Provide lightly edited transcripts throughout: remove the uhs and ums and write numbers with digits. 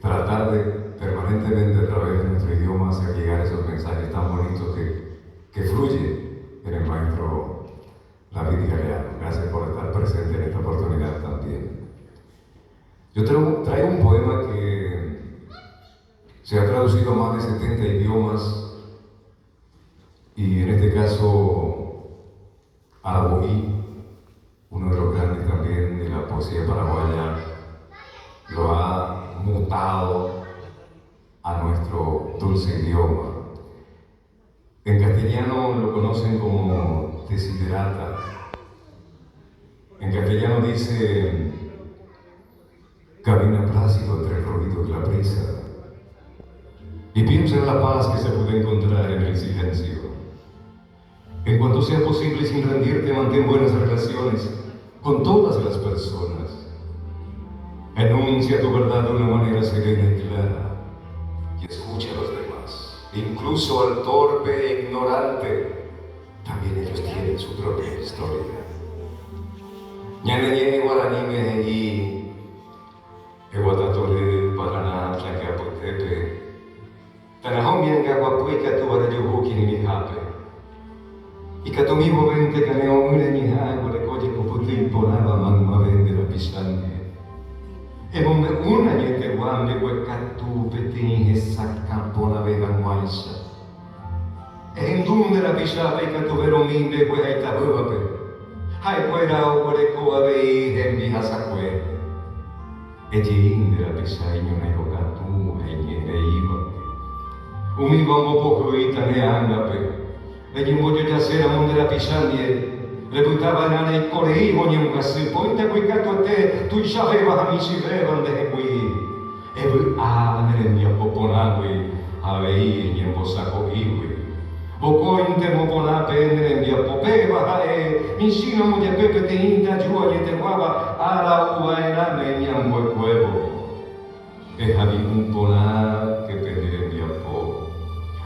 tratar de permanentemente a través de nuestro idioma hacer llegar esos mensajes tan bonitos que fluyen en el maestro David Galeano. Gracias por estar presente en esta oportunidad también. Yo traigo un poema que se ha traducido a más de 70 idiomas y en este caso Araboí, uno de los grandes también de la poesía paraguaya, lo ha mutado a nuestro dulce idioma. En castellano lo conocen como desiderata. En castellano dice: camina plácido entre el ruido y la prisa y piensa en la paz que se puede encontrar en el silencio. En cuanto sea posible, sin rendirte, mantén buenas relaciones con todas las personas. Enuncia tu verdad de una manera serena y clara y escucha a los demás, incluso al torpe e ignorante. También ellos tienen su propia historia. Ñaneñe guaranime y Eguatatole Paraná Tlaqueapotepe Tanahomien Gaguapuica Tubarayuhuki ni Mijape y Catomivo Vente Caneo Ureñija Guarecoye Cuputi Ponaba Mamma Vende la Pisante Ebombe una Yete Guambe Huecatu Petin Esacapona Vegan Guaisa Endum de la Pichape Catuvero Minde Hueaitabuape Hai Huera Guarecoa Vei Envijasacue Ejin de la Pisaño Negocatu Eñereiva Umibambo Poco Itaneangape Eñimboyo Yacera Monde la Pisandie Reputaba Nana y Coreivo Ñemgasi Pointa Cuicatuate Tuixave Bajamisi Beban de Equi Ebu Neremia Poponagui Avei Ñembosaco Iwi Bocointe Moponape Neremia Pope Bajae Insino Moya Pepe te Inta Yua Yeteguaba Ala Uaena Meñambo Cuevo Ejavi Umpona que Neremia Po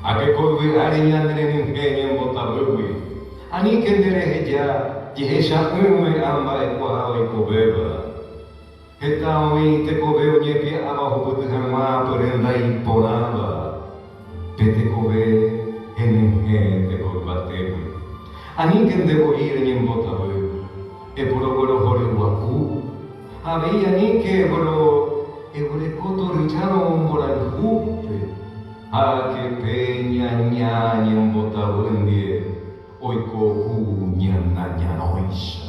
A que Colve Areña Neremia Botabuwi Ani que Nereja Yesha Ume Amba Equao y Cobeba Etaoi te Cobeo Ñepi Abajo Putujama Porenda y Ponaba Pete Cobe NG de Colbateu Ani que debo ir en Botabuwi Epuro Guacu Había ni que Coto Richano Moranjupe A que Peña Ñaña en Botabuendie Oiko Ñana Ñanoisha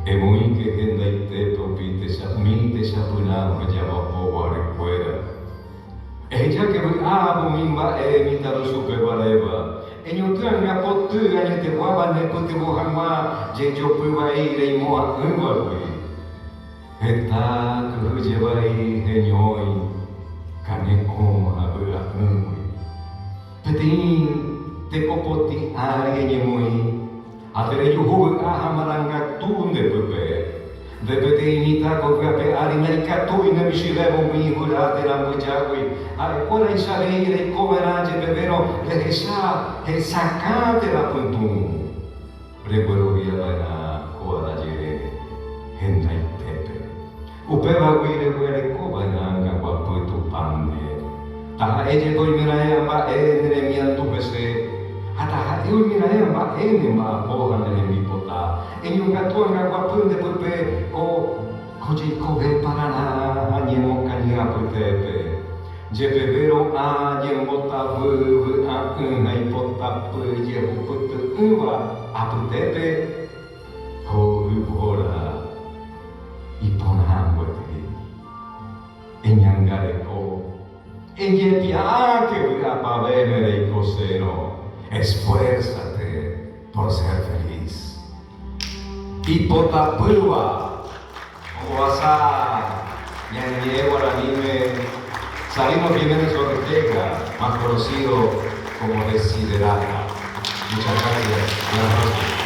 Emui que Genda y te propite Mite Shapunamo Yabajo Guarecuera Ella que Mimba Mitado Supe Valeva Enyutranga Potu Añete Guaba Nepote Bohama Yeyo Puba Ire y Moa Umbagui Eta Kujevai Henyoi Kaneko Abura Umbagui Petin Te Popoti Ari Ñemui Atere Yuhu Ahamaranga Tunde Pepe de Petinita Cogape Arinaica Tuina Mishilevo Mi Hurate Lambuchagui Arecora y Saleire y Comerage Bebero Regesa el Sacate la Puntum Recuerdo Via Baina Coada Yere Genda y Pepe Upeva Guire Guere Cobainanga Guapuetu Pande Taha Eye Doimina Amba Ene tu Pese Ataha Eumina Amba Ene Ma Boha Nene Mipota Enyungatuanga Guapunde Pepe O Koji Kobe Paraná Anyemo Kanya Pepe Jepevero Anyembota Vuvu Akuna Ipota Puje Putu Uva Aputepe Ho Uvora Iponambote Enyangareko Enyepia que Apa Venere y Coseno Esfuérzate por ser feliz. Hipotapulva, Oasa, Ñañe Guaranime, Salimos Jiménez Ortega, más conocido como Desiderata. Muchas gracias.